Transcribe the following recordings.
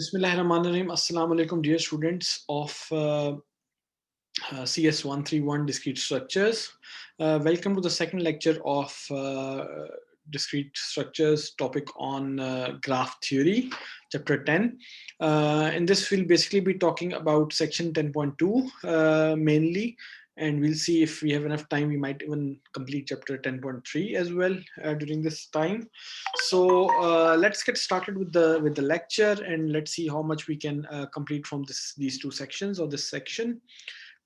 Bismillahirrahmanirrahim. Assalamu alaikum, dear students of CS131 Discrete Structures. Welcome to the second lecture of Discrete Structures topic on graph theory, chapter 10. In this, we'll basically be talking about section 10.2 mainly, and we'll see if we have enough time, we might even complete chapter 10.3 as well during this time. So let's get started with the lecture, and let's see how much we can complete from these two sections or this section.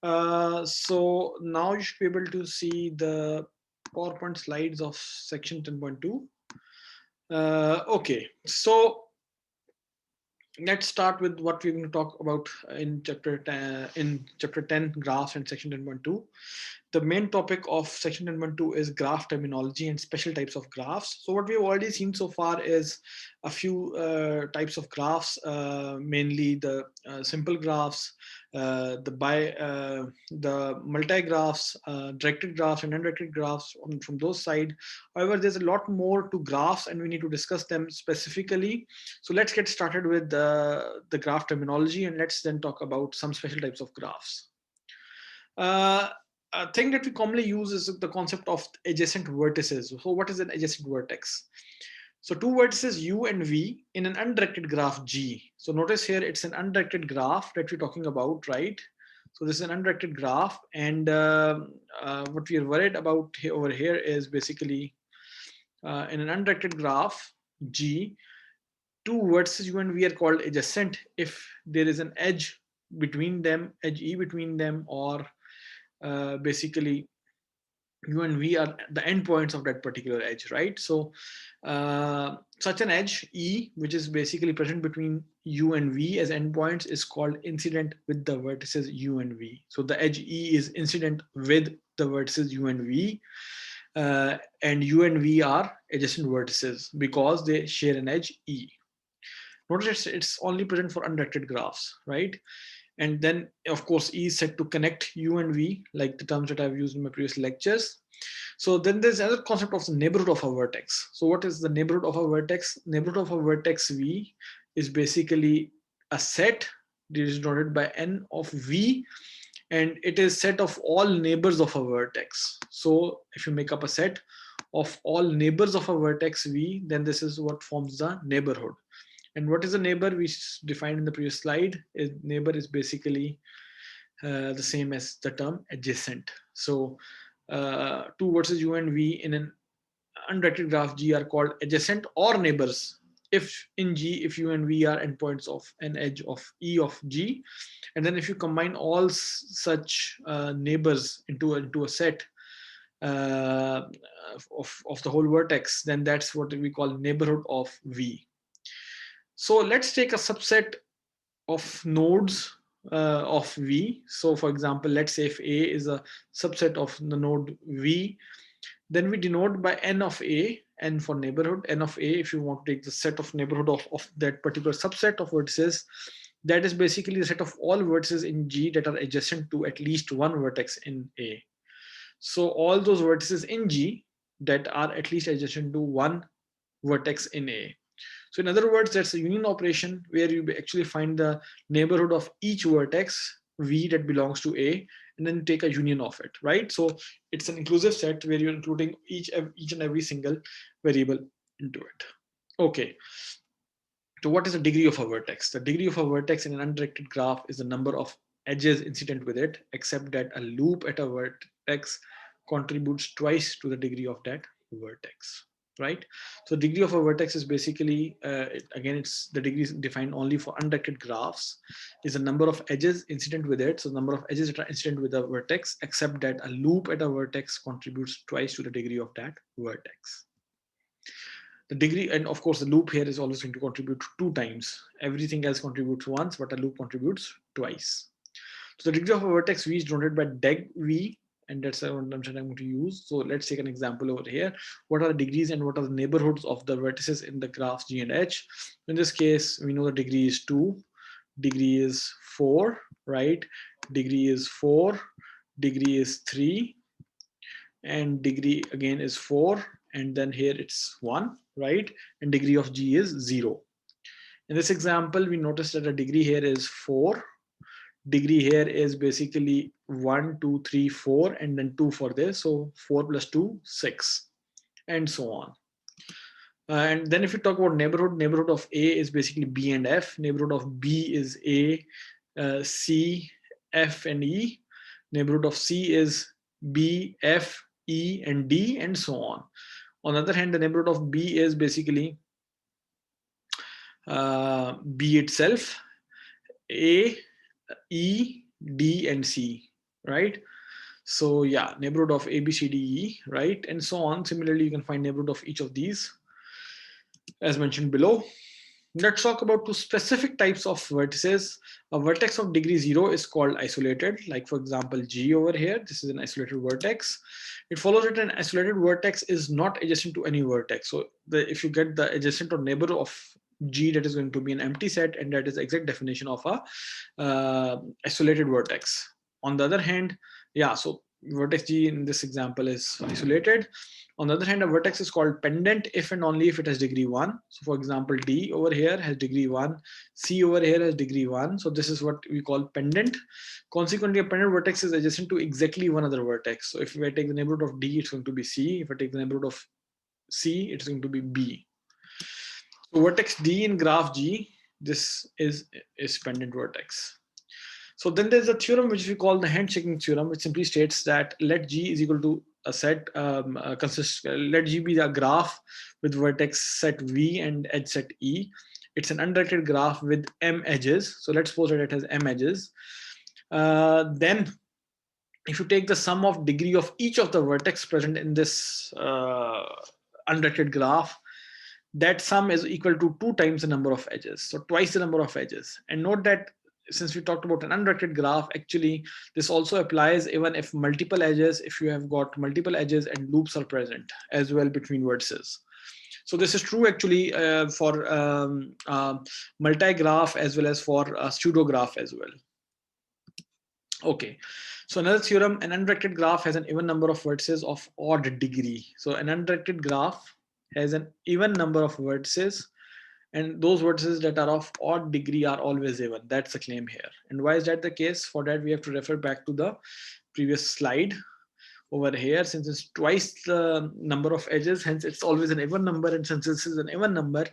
So now you should be able to see the PowerPoint slides of section 10.2. Okay, so let's start with what we're going to talk about in chapter 10 graphs and section 10.2. The main topic of section 10.2 is graph terminology and special types of graphs. So what we've already seen so far is a few types of graphs, mainly the simple graphs, the multi-graphs, directed graphs and undirected graphs from those side. However, there's a lot more to graphs and we need to discuss them specifically. So let's get started with the graph terminology, and let's then talk about some special types of graphs. A thing that we commonly use is the concept of adjacent vertices. So what is an adjacent vertex? So two vertices U and V in an undirected graph G. So notice here it's an undirected graph that we're talking about, right? So this is an undirected graph, and what we are worried about over here is basically in an undirected graph G, two vertices U and V are called adjacent if there is an edge between them, edge E between them, or basically U and V are the endpoints of that particular edge, right? So such an edge E, which is basically present between U and V as endpoints, is called incident with the vertices U and V. So the edge E is incident with the vertices U and V, and U and V are adjacent vertices because they share an edge E. Notice it's only present for undirected graphs, right? And then, of course, E is set to connect U and V, like the terms that I've used in my previous lectures. So then there's another concept of the neighborhood of a vertex. So what is the neighborhood of a vertex? Neighborhood of a vertex V is basically a set that is denoted by N of V, and it is set of all neighbors of a vertex. So if you make up a set of all neighbors of a vertex V, then this is what forms the neighborhood. And what is a neighbor? We defined in the previous slide. Is neighbor is basically the same as the term adjacent. So two vertices U and V in an undirected graph G are called adjacent or neighbors if in G, if U and V are endpoints of an edge of E of G. And then if you combine all such neighbors into a set of the whole vertex, then that's what we call neighborhood of V. So let's take a subset of nodes of V. So for example, let's say if A is a subset of the node V, then we denote by N of A, N for neighborhood, N of A, if you want to take the set of neighborhood of that particular subset of vertices, that is basically the set of all vertices in G that are adjacent to at least one vertex in A. So all those vertices in G that are at least adjacent to one vertex in A. So in other words, that's a union operation where you actually find the neighborhood of each vertex V that belongs to A, and then take a union of it, right? So it's an inclusive set where you're including each and every single variable into it. Okay. So what is the degree of a vertex? The degree of a vertex in an undirected graph is the number of edges incident with it, except that a loop at a vertex contributes twice to the degree of that vertex. Right, so degree of a vertex is basically again, it's the degree is defined only for undirected graphs, is the number of edges incident with it. So the number of edges that are incident with a vertex, except that a loop at a vertex contributes twice to the degree of that vertex. The degree, and of course the loop here is always going to contribute 2 times. Everything else contributes once, but a loop contributes twice. So the degree of a vertex V is denoted by deg V, and that's the one I'm going to use. So let's take an example over here. What are the degrees and what are the neighborhoods of the vertices in the graphs G and H? In this case, we know the degree is 2, degree is 4, right? Degree is 4, degree is 3, and degree again is 4, and then here it's 1, right? And degree of G is 0. In this example, we notice that the degree here is 4. Degree here is basically 1, 2, 3, 4, and then 2 for this. So 4 plus 2, 6, and so on. And then if you talk about neighborhood of A is basically B and F. Neighborhood of B is A, C, F, and E. Neighborhood of C is B, F, E, and D, and so on. On the other hand, the neighborhood of B is basically B itself, A, E, D, and C, right? So yeah, neighborhood of A, B, C, D, E, right? And so on. Similarly, you can find neighborhood of each of these as mentioned below. Let's talk about two specific types of vertices. A vertex of degree 0 is called isolated, like for example, G over here. This is an isolated vertex. It follows that an isolated vertex is not adjacent to any vertex. So if you get the adjacent or neighbor of G, that is going to be an empty set, and that is the exact definition of a isolated vertex. On the other hand, yeah, so vertex G in this example is isolated. On the other hand, a vertex is called pendant if and only if it has degree 1. So for example, D over here has degree 1, C over here has degree 1. So this is what we call pendant. Consequently, a pendant vertex is adjacent to exactly one other vertex. So if I take the neighborhood of D, it's going to be C. If I take the neighborhood of C, it's going to be B. So vertex D in graph G, this is pendant vertex. So then there's a theorem which we call the handshaking theorem, which simply states that let G is equal to a set let G be a graph with vertex set V and edge set E. It's an undirected graph with M edges. So let's suppose that it has M edges. Then if you take the sum of degree of each of the vertex present in this undirected graph, that sum is equal to 2 times the number of edges. So twice the number of edges. And note that since we talked about an undirected graph, actually this also applies even if multiple edges, if you have got multiple edges and loops are present as well between vertices. So this is true actually for multi-graph as well as for pseudo-graph as well. Okay, so another theorem, an undirected graph has an even number of vertices of odd degree. So an undirected graph has an even number of vertices, and those vertices that are of odd degree are always even. That's the claim here. And why is that the case? For that, we have to refer back to the previous slide over here. Since it's twice the number of edges, hence it's always an even number. And since this is an even number,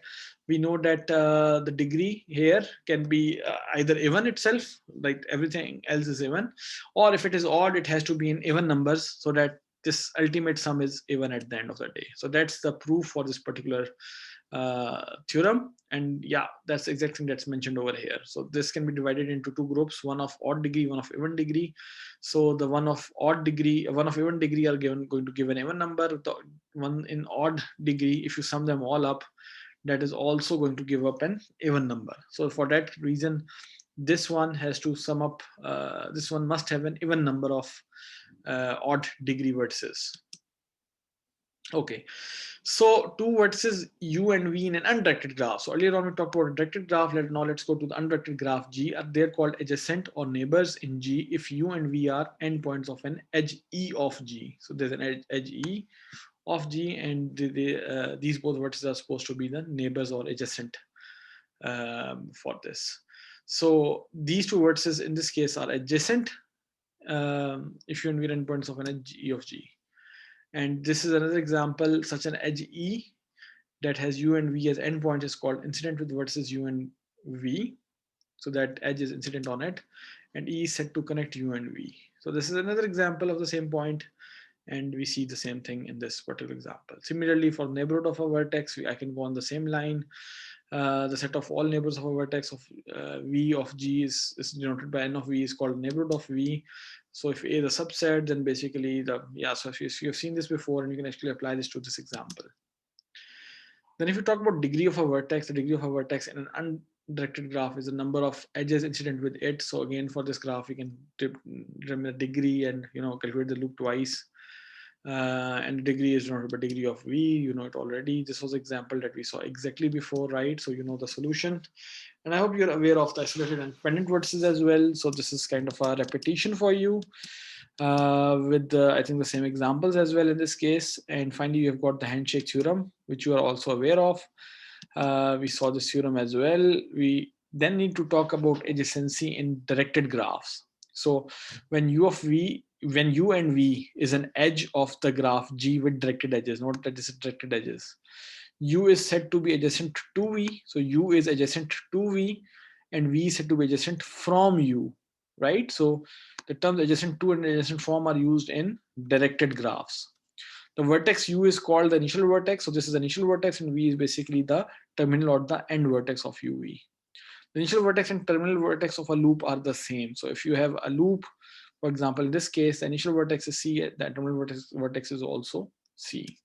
we know that the degree here can be either even itself, like everything else is even, or if it is odd, it has to be in even numbers so that this ultimate sum is even at the end of the day. So that's the proof for this particular theorem. And yeah, that's the exact thing that's mentioned over here. So this can be divided into two groups, one of odd degree, one of even degree. So the one of odd degree, one of even degree are going to give an even number. The one in odd degree, if you sum them all up, that is also going to give up an even number. So for that reason, this one has to sum up, this one must have an even number of odd degree vertices. Okay, so two vertices U and V in an undirected graph. So earlier on we talked about a directed graph. Now let's go to the undirected graph G. They're called adjacent or neighbors in G if U and V are endpoints of an edge E of G. So there's an edge E of G, and these both vertices are supposed to be the neighbors or adjacent for this. So these two vertices in this case are adjacent if U and V are endpoints of an edge E of G. And this is another example, such an edge E that has U and V as endpoints is called incident with vertices U and V. So that edge is incident on it, and E is set to connect U and V. So this is another example of the same point, and we see the same thing in this particular example. Similarly, for neighborhood of a vertex, I can go on the same line. The set of all neighbors of a vertex of V of G is denoted by N of V is called neighborhood of V. So if A is a subset, then basically so if you've seen this before, and you can actually apply this to this example. Then if you talk about degree of a vertex, the degree of a vertex in an undirected graph is the number of edges incident with it. So again, for this graph, we can determine the degree and calculate the loop twice. And degree is denoted by degree of V, you know it already. This was an example that we saw exactly before, right? So you know the solution. And I hope you're aware of the isolated and pendant vertices as well. So this is kind of a repetition for you with I think the same examples as well in this case. And finally, you have got the handshake theorem, which you are also aware of. We saw this theorem as well. We then need to talk about adjacency in directed graphs. So when u and v is an edge of the graph G with directed edges, note that this is directed edges. U is said to be adjacent to V. So U is adjacent to V and V is said to be adjacent from U, right? So the terms adjacent to and adjacent from are used in directed graphs. The vertex U is called the initial vertex. So this is the initial vertex and V is basically the terminal or the end vertex of UV. The initial vertex and terminal vertex of a loop are the same. So if you have a loop, for example, in this case, the initial vertex is C, the terminal vertex is also C.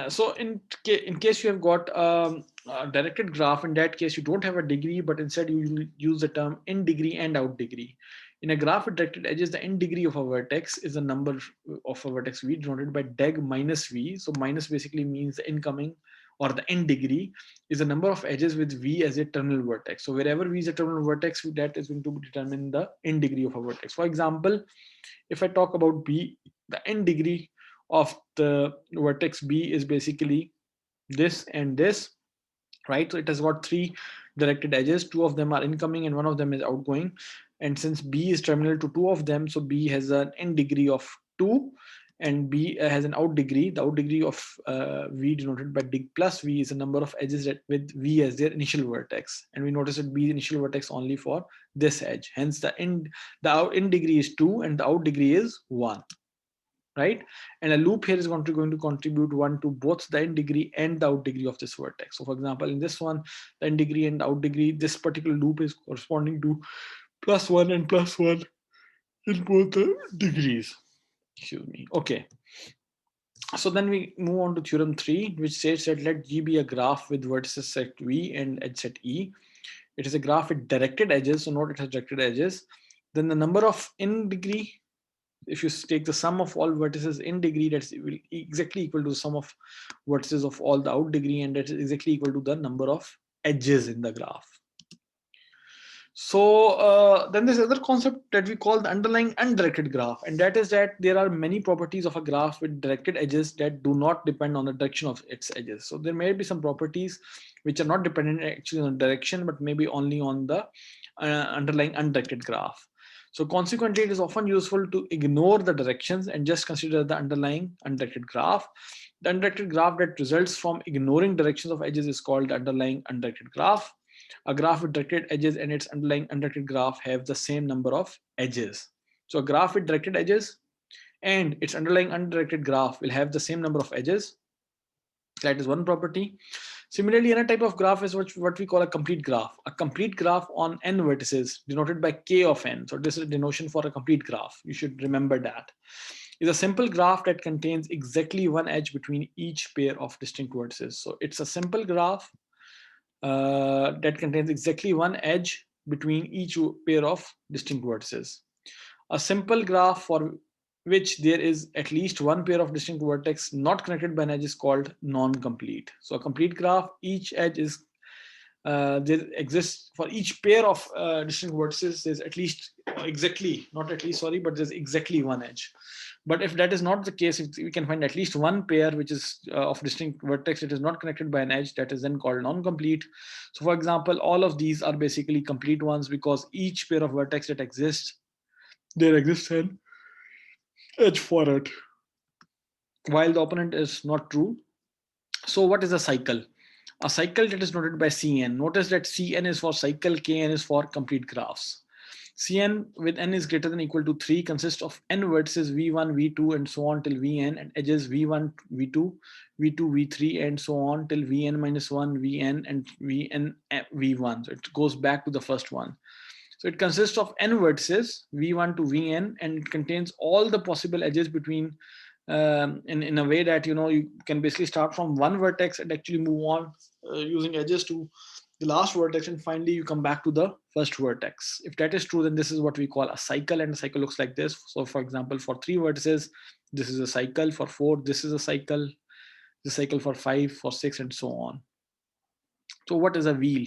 So in case you have got a directed graph, in that case you don't have a degree, but instead you use the term in degree and out degree. In a graph with directed edges, the in degree of a vertex is the number of a vertex v denoted by deg minus v. So minus basically means the incoming or the in degree is the number of edges with v as a terminal vertex. So wherever v is a terminal vertex, that is going to determine the in degree of a vertex. For example, if I talk about b, the in degree of the vertex B is basically this and this, right? So it has got three directed edges. Two of them are incoming and one of them is outgoing. And since B is terminal to two of them, so B has an in degree of 2 and B has an out degree. The out degree of V denoted by dig plus V is the number of edges that with V as their initial vertex. And we notice that B initial vertex only for this edge. Hence the in degree is 2 and the out degree is 1. Right? And a loop here is going to contribute 1 to both the in degree and the out degree of this vertex. So for example, in this one, the in degree and the out degree, this particular loop is corresponding to +1 and +1 in both the degrees. Excuse me. Okay. So then we move on to theorem 3, which says that let G be a graph with vertices set V and edge set E. It is a graph with directed edges, so note it has directed edges. Then the number of in degree, if you take the sum of all vertices in degree, that's exactly equal to the sum of vertices of all the out degree, and that is exactly equal to the number of edges in the graph. So then there's another concept that we call the underlying undirected graph, and that is that there are many properties of a graph with directed edges that do not depend on the direction of its edges. So there may be some properties which are not dependent actually on the direction, but maybe only on the underlying undirected graph. So consequently, it is often useful to ignore the directions and just consider the underlying undirected graph. The undirected graph that results from ignoring directions of edges is called the underlying undirected graph. A graph with directed edges and its underlying undirected graph have the same number of edges. So a graph with directed edges and its underlying undirected graph will have the same number of edges. That is one property. Similarly, another type of graph is what we call a complete graph. A complete graph on n vertices denoted by k of n. So this is a denotation for a complete graph. You should remember that. Is a simple graph that contains exactly one edge between each pair of distinct vertices. So it's a simple graph that contains exactly one edge between each pair of distinct vertices. A simple graph for which there is at least one pair of distinct vertex not connected by an edge is called non-complete. So a complete graph, each edge is there exists for each pair of distinct vertices. There's at least exactly, not at least, sorry, but there's exactly one edge. But if that is not the case, if we can find at least one pair which is of distinct vertex, it is not connected by an edge, that is then called non-complete. So for example, all of these are basically complete ones because each pair of vertex that exists, there exists an edge for it, while the opponent is not true. So what is a cycle? A cycle that is noted by Cn. Notice that Cn is for cycle, Kn is for complete graphs. Cn with n is greater than or equal to 3 consists of n vertices v1, v2, and so on till vn, and edges v1, v2, v2, v3, and so on till vn minus 1, vn, and vn, v1. So it goes back to the first one. So it consists of n vertices, v1 to vn, and it contains all the possible edges between in a way that, you know, you can basically start from one vertex and actually move on using edges to the last vertex, and finally you come back to the first vertex. If that is true, then this is what we call a cycle, and a cycle looks like this. So for example, for 3 vertices, this is a cycle. For 4, this is a cycle. The cycle for 5, for 6, and so on. So what is a wheel?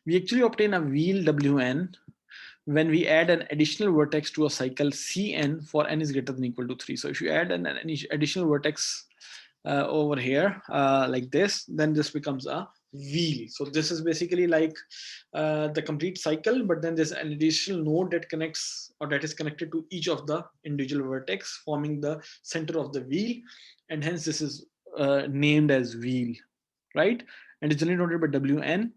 We actually obtain a wheel wn when we add an additional vertex to a cycle Cn for n is greater than or equal to 3. So if you add an additional vertex over here like this, then this becomes a wheel. So this is basically like the complete cycle, but then there's an additional node that connects or that is connected to each of the individual vertex, forming the center of the wheel, and hence this is named as wheel, right? And it's generally noted by Wn.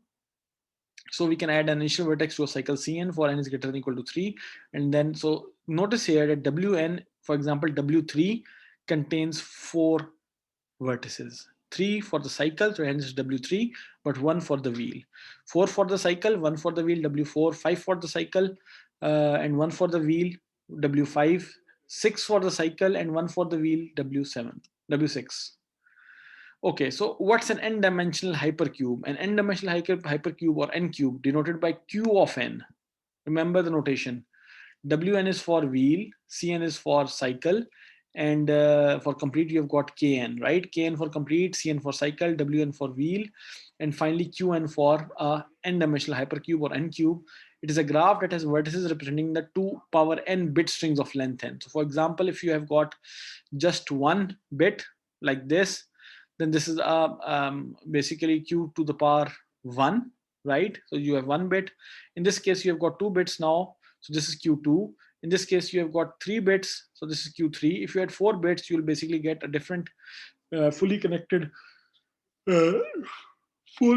So we can add an initial vertex to a cycle Cn for n is greater than or equal to 3. And then, so notice here that Wn, for example, W3 contains 4 vertices. 3 for the cycle, so hence W3, but 1 for the wheel. 4 for the cycle, 1 for the wheel, W4, 5 for the cycle, and 1 for the wheel, W5, 6 for the cycle, and 1 for the wheel, W7, W6. Okay, so what's an n-dimensional hypercube? An n-dimensional hypercube or n cube denoted by q of n. Remember the notation. Wn is for wheel, Cn is for cycle, and for complete you have got Kn, right? Kn for complete, Cn for cycle, Wn for wheel, and finally Qn for n-dimensional hypercube or n cube. It is a graph that has vertices representing the 2 power n bit strings of length n. So for example, if you have got just one bit like this, then this is basically q to the power 1, right? So you have 1 bit. In this case, you have got 2 bits now. So this is q2. In this case, you have got 3 bits. So this is q3. If you had 4 bits, you'll basically get a different fully connected 4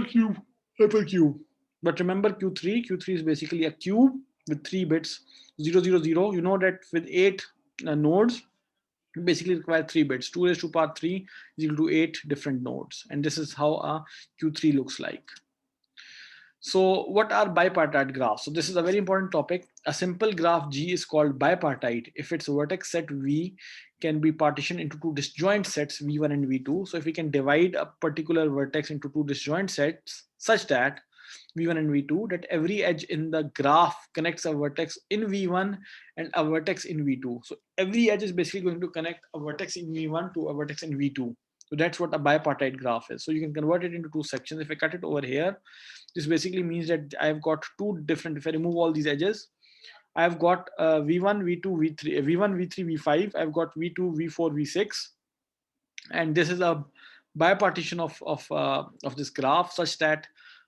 cube hypercube. But remember Q3 is basically a cube with 3 bits, 0, 0, 0. You know that with 8 nodes, you basically require 3 bits. 2 raised to power 3 is equal to 8 different nodes. And this is how a Q3 looks like. So what are bipartite graphs? So this is a very important topic. A simple graph G is called bipartite if its vertex set V can be partitioned into 2 disjoint sets V1 and V2. So if we can divide a particular vertex into 2 disjoint sets such that V1 and V2, that every edge in the graph connects a vertex in V1 and a vertex in V2. So every edge is basically going to connect a vertex in V1 to a vertex in V2. So that's what a bipartite graph is. So you can convert it into 2 sections. If I cut it over here, this basically means that I've got 2 different, if I remove all these edges, I've got V1, V2, V3, V1, V3, V5, I've got V2, V4, V6. And this is a bipartition of this graph such that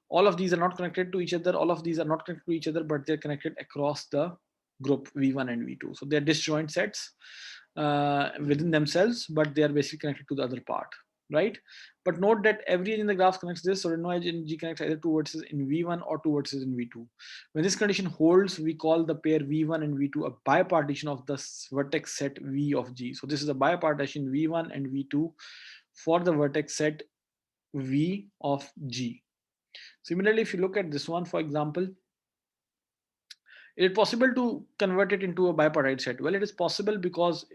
all of these are not connected to each other. All of these are not connected to each other, but they're connected across the group V1 and V2. So they're disjoint sets within themselves, but they are basically connected to the other part, right? But note that every edge in the graph connects this, so no edge in G connects either 2 vertices in V1 or 2 vertices in V2. When this condition holds, we call the pair V1 and V2 a bipartition of the vertex set V of G. So this is a bipartition V1 and V2 for the vertex set V of G. Similarly, if you look at this one, for example, is it possible to convert it into a bipartite set? Well, it is possible because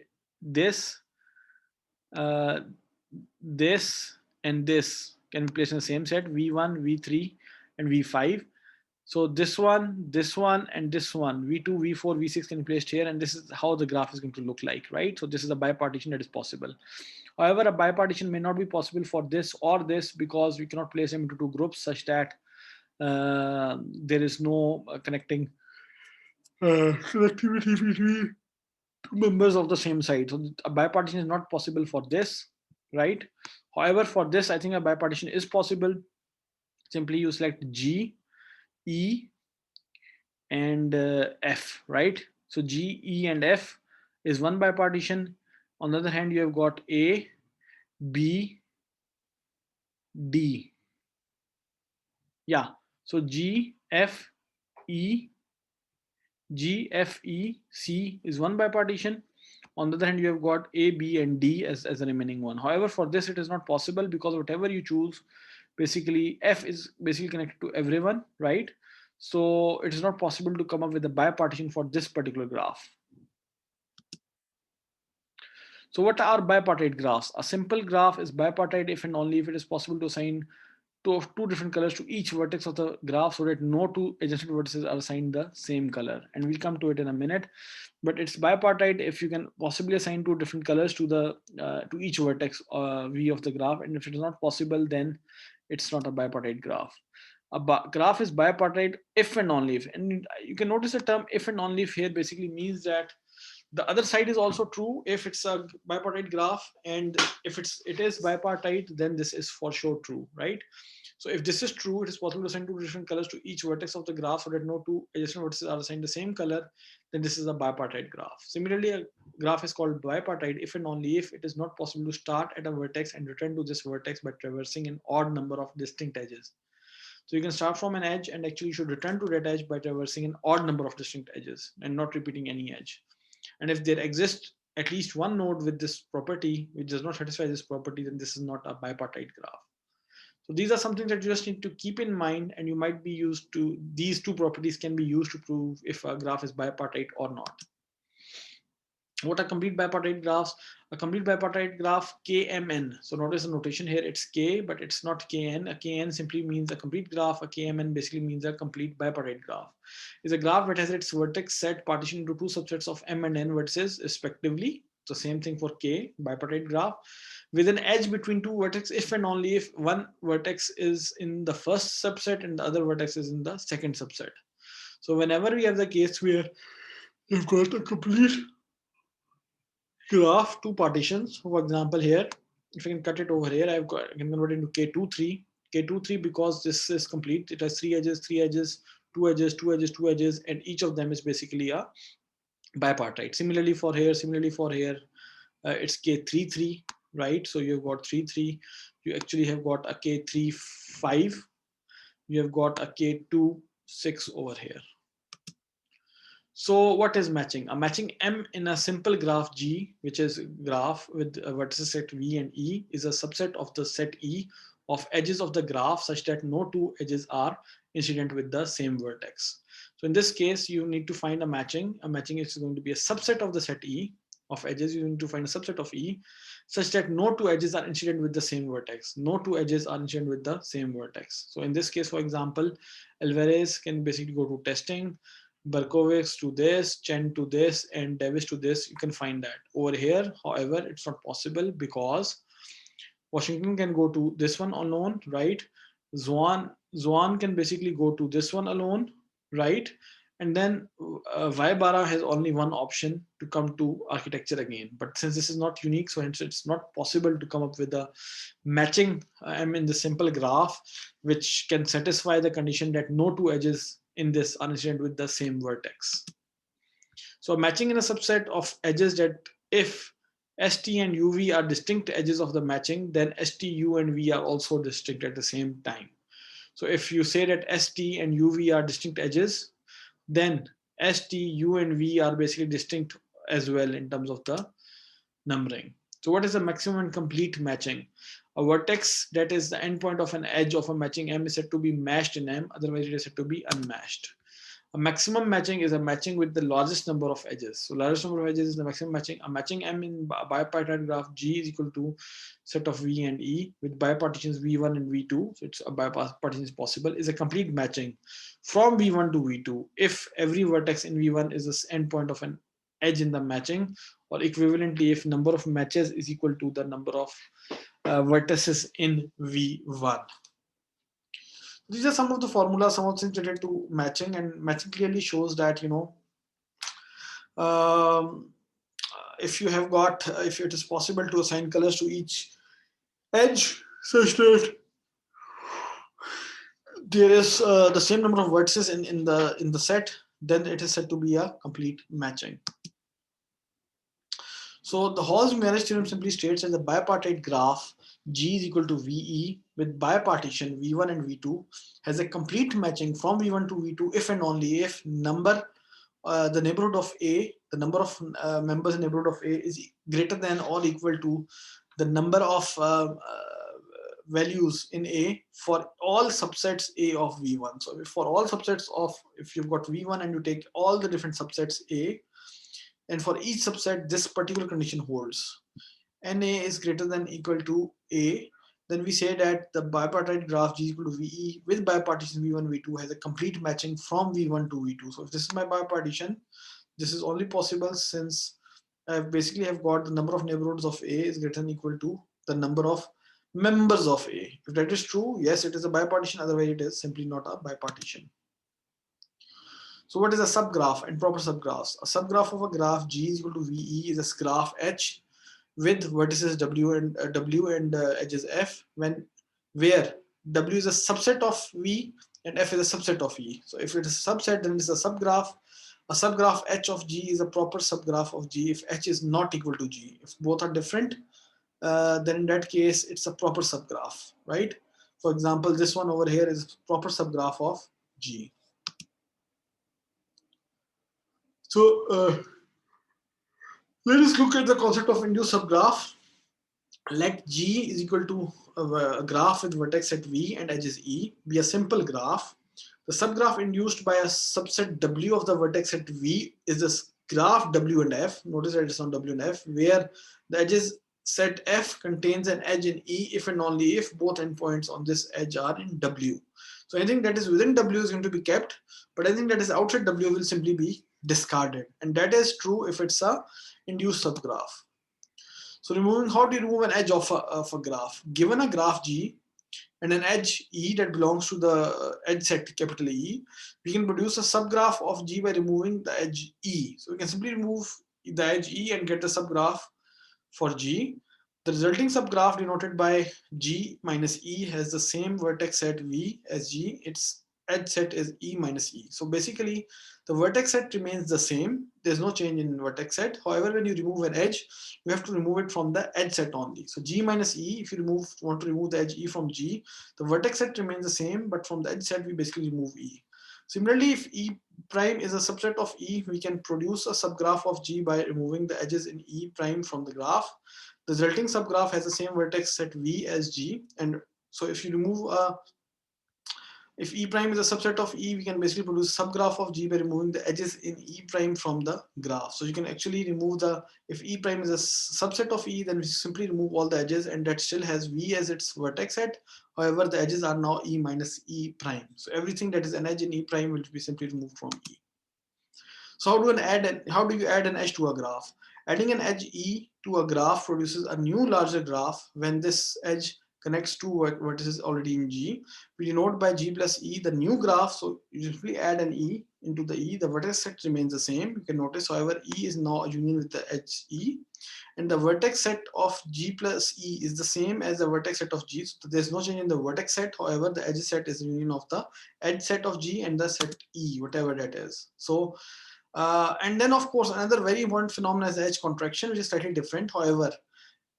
this, this and this can be placed in the same set, V1, V3, and V5. So this one, and this one, V2, V4, V6 can be placed here, and this is how the graph is going to look like, right? So this is a bipartition that is possible. However, a bipartition may not be possible for this or this because we cannot place them into 2 groups such that there is no connecting connectivity between 2 members of the same side. So a bipartition is not possible for this, right? However, for this, I think a bipartition is possible. Simply you select G, E, and F, right? So G, E, and F is one bipartition. On the other hand, you have got A, B, D. Yeah, so G, F, E, G, F, E, C is one bipartition. On the other hand, you have got A, B, and D as the remaining one. However, for this, it is not possible because whatever you choose, basically F is basically connected to everyone, right? So it is not possible to come up with a bipartition for this particular graph. So what are bipartite graphs? A simple graph is bipartite if and only if it is possible to assign two different colors to each vertex of the graph so that no 2 adjacent vertices are assigned the same color. And we'll come to it in a minute. But it's bipartite if you can possibly assign 2 different colors to the to each vertex V of the graph. And if it is not possible, then it's not a bipartite graph. A graph is bipartite if and only if. And you can notice the term if and only if here basically means that The other side is also true if it's a bipartite graph, and if it is bipartite, then this is for sure true, right? So if this is true, it is possible to assign two different colors to each vertex of the graph so that no two adjacent vertices are assigned the same color, then this is a bipartite graph. Similarly, a graph is called bipartite if and only if it is not possible to start at a vertex and return to this vertex by traversing an odd number of distinct edges. So you can start from an edge and actually should return to that edge by traversing an odd number of distinct edges and not repeating any edge. And if there exists at least one node with this property which does not satisfy this property, then this is not a bipartite graph. So these are something that you just need to keep in mind, and you might be used to, these two properties can be used to prove if a graph is bipartite or not. What are complete bipartite graphs? A complete bipartite graph, KMN. So notice the notation here, it's K, but it's not KN. A KN simply means a complete graph. A KMN basically means a complete bipartite graph. It's a graph that has its vertex set partitioned into two subsets of M and N vertices respectively. So same thing for K, bipartite graph, with an edge between two vertices if and only if one vertex is in the first subset and the other vertex is in the second subset. So whenever we have the case where you've got a complete graph, two partitions, for example here, if I can cut it over here, I can convert it into K23, K23 because this is complete, it has three edges, two edges, two edges, two edges, and each of them is basically a bipartite. Similarly for here, it's K33, right? So you've got 3, you actually have got a K35, you have got a K26 over here. So what is matching? A matching M in a simple graph G, which is graph with vertices set V and E, is a subset of the set E of edges of the graph such that no two edges are incident with the same vertex. So in this case, you need to find a matching. A matching is going to be a subset of the set E of edges. You need to find a subset of E such that no two edges are incident with the same vertex. No two edges are incident with the same vertex. So in this case, for example, Alvarez can basically go to testing, Berkowitz to this, Chen to this, and Davis to this. You can find that. Over here, however, it's not possible because Washington can go to this one alone, right? Zwan can basically go to this one alone, right? And then Vaibara has only one option to come to architecture again. But since this is not unique, so hence it's not possible to come up with a matching M in the simple graph, which can satisfy the condition that no two edges in this are incident with the same vertex. So matching in a subset of edges that if ST and UV are distinct edges of the matching, then ST, U, and V are also distinct at the same time. So if you say that ST and UV are distinct edges, then ST, U, and V are basically distinct as well in terms of the numbering. So what is the maximum and complete matching? A vertex that is the endpoint of an edge of a matching M is said to be matched in M, otherwise it is said to be unmatched. A maximum matching is a matching with the largest number of edges. So largest number of edges is the maximum matching. A matching M in bipartite graph G is equal to set of V and E with bipartitions V1 and V2. So it's a bipartition is possible, is a complete matching from V1 to V2 if every vertex in V1 is the endpoint of an edge in the matching, or equivalently if number of matches is equal to the number of vertices in V1. These are some of the formulas, some of the things related to matching, and matching clearly shows that, you know, if you have got, if it is possible to assign colors to each edge such that there is the same number of vertices in the set, then it is said to be a complete matching. So the Hall's marriage theorem simply states that the bipartite graph G is equal to VE with bipartition V1 and V2 has a complete matching from V1 to V2 if and only if the neighborhood of A, the number of members in neighborhood of A is greater than or equal to the number of values in A for all subsets A of V1. So for all subsets of, if you've got V1 and you take all the different subsets A, and for each subset, this particular condition holds. NA is greater than equal to A, then we say that the bipartite graph G is equal to VE with bipartition V1, V2 has a complete matching from V1 to V2. So if this is my bipartition, this is only possible since I basically have got the number of neighborhoods of A is greater than equal to the number of members of A. If that is true, yes, it is a bipartition, otherwise it is simply not a bipartition. So what is a subgraph and proper subgraphs? A subgraph of a graph G is equal to VE is a graph H with vertices W and edges F, where W is a subset of V and F is a subset of E. So if it is a subset, then it is a subgraph. A subgraph H of G is a proper subgraph of G if H is not equal to G. If both are different, then in that case it's a proper subgraph, right? For example, this one over here is proper subgraph of G. So let us look at the concept of induced subgraph. Let G is equal to a graph with vertex at V and edges E be a simple graph. The subgraph induced by a subset W of the vertex at V is this graph W and F. Notice that it's on W and F, where the edges set F contains an edge in E if and only if both endpoints on this edge are in W. So anything that is within W is going to be kept, but anything that is outside W will simply be discarded. And that is true if it's a induced subgraph. So how do you remove an edge of a graph? Given a graph G and an edge E that belongs to the edge set capital E, we can produce a subgraph of G by removing the edge E. So we can simply remove the edge E and get the subgraph for G. The resulting subgraph denoted by G minus E has the same vertex set V as G. Its edge set is E minus E. So basically, the vertex set remains the same. There's no change in vertex set. However, when you remove an edge, you have to remove it from the edge set only. So G minus E, if you want to remove the edge E from G, the vertex set remains the same, but from the edge set, we basically remove E. Similarly, if E prime is a subset of E, we can produce a subgraph of G by removing the edges in E prime from the graph. The resulting subgraph has the same vertex set V as G. And so if you remove if E prime is a subset of E, we can basically produce a subgraph of G by removing the edges in E prime from the graph. So you can actually remove if E prime is a subset of E, then we simply remove all the edges and that still has V as its vertex set. However, the edges are now E minus E prime. So everything that is an edge in E prime will be simply removed from E. So how do you add an edge to a graph? Adding an edge E to a graph produces a new larger graph when this edge connects two vertices already in G. We denote by G plus E the new graph. So you simply add an E into the E. The vertex set remains the same. You can notice, however, E is now a union with the edge E. And the vertex set of G plus E is the same as the vertex set of G. So there's no change in the vertex set. However, the edge set is a union of the edge set of G and the set E, whatever that is. So and then, of course, another very important phenomenon is edge contraction, which is slightly different. However,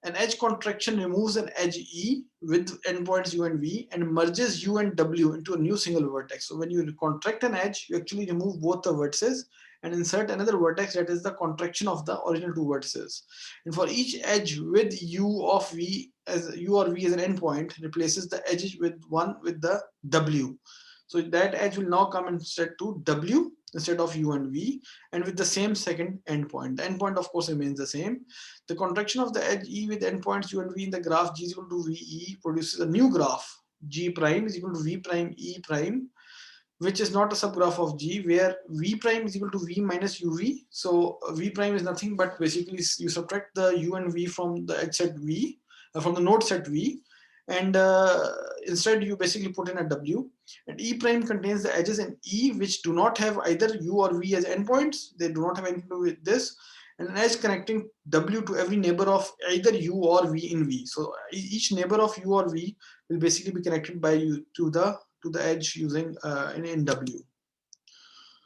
an edge contraction removes an edge E with endpoints U and V and merges U and W into a new single vertex. So when you contract an edge, you actually remove both the vertices and insert another vertex that is the contraction of the original two vertices. And for each edge with U of V as U or V as an endpoint replaces the edge with one with the W. So that edge will now come instead to W instead of U and V, and with the same second endpoint. The endpoint, of course, remains the same. The contraction of the edge E with endpoints U and V in the graph G is equal to VE produces a new graph. G prime is equal to V prime E prime, which is not a subgraph of G, where V prime is equal to V minus UV. So V prime is nothing but basically you subtract the U and V from the edge set V, from the node set V, and instead you basically put in a W. And E prime contains the edges in E which do not have either U or V as endpoints. They do not have anything to do with this. And an edge connecting W to every neighbor of either U or V in V. So each neighbor of U or V will basically be connected by U to the edge using in W.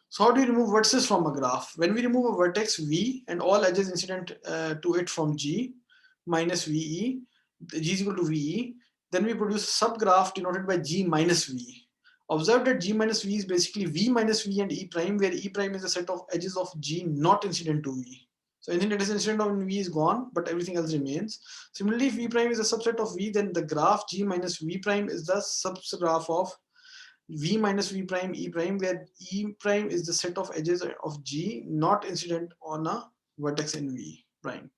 So how do you remove vertices from a graph? When we remove a vertex V and all edges incident to it from G minus VE, G is equal to VE, then we produce a subgraph denoted by G minus V. Observe that G minus V is basically V minus V and E prime, where E prime is a set of edges of G not incident to V. So anything that is incident on V is gone, but everything else remains. Similarly, if V prime is a subset of V, then the graph G minus V prime is the subgraph of V minus V prime E prime, where E prime is the set of edges of G not incident on a vertex in V prime.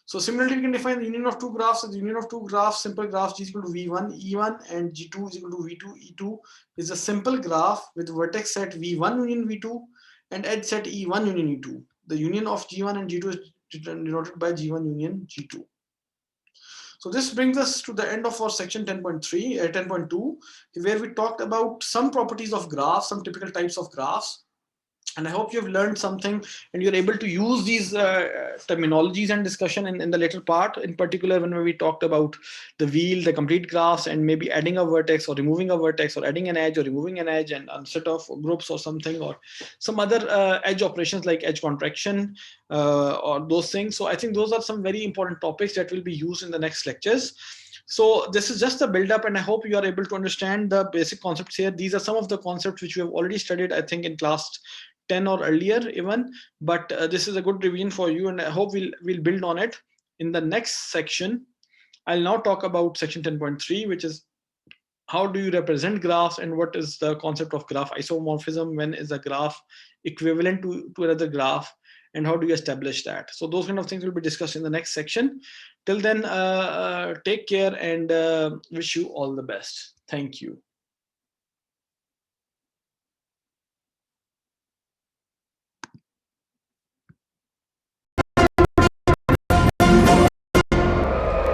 So similarly, we can define the union of two graphs as the union of two graphs, simple graphs G is equal to V1, E1 and G2 is equal to V2, E2 is a simple graph with vertex set V1 union V2 and edge set E1 union E2. The union of G1 and G2 is denoted by G1 union G2. So this brings us to the end of our section 10.3, 10.2, where we talked about some properties of graphs, some typical types of graphs. And I hope you've learned something and you're able to use these terminologies and discussion in the later part, in particular when we talked about the wheel, the complete graphs, and maybe adding a vertex or removing a vertex, or adding an edge or removing an edge, and a set of groups or something, or some other edge operations like edge contraction or those things. So I think those are some very important topics that will be used in the next lectures. So this is just a build up, and I hope you are able to understand the basic concepts here. These are some of the concepts which we have already studied, I think, in class 10 or earlier even, but this is a good revision for you, and I hope we'll build on it in the next section. I'll now talk about section 10.3, which is how do you represent graphs, and what is the concept of graph isomorphism, when is a graph equivalent to another graph, and how do you establish that. So those kind of things will be discussed in the next section. Till then, take care, and wish you all the best. Thank you.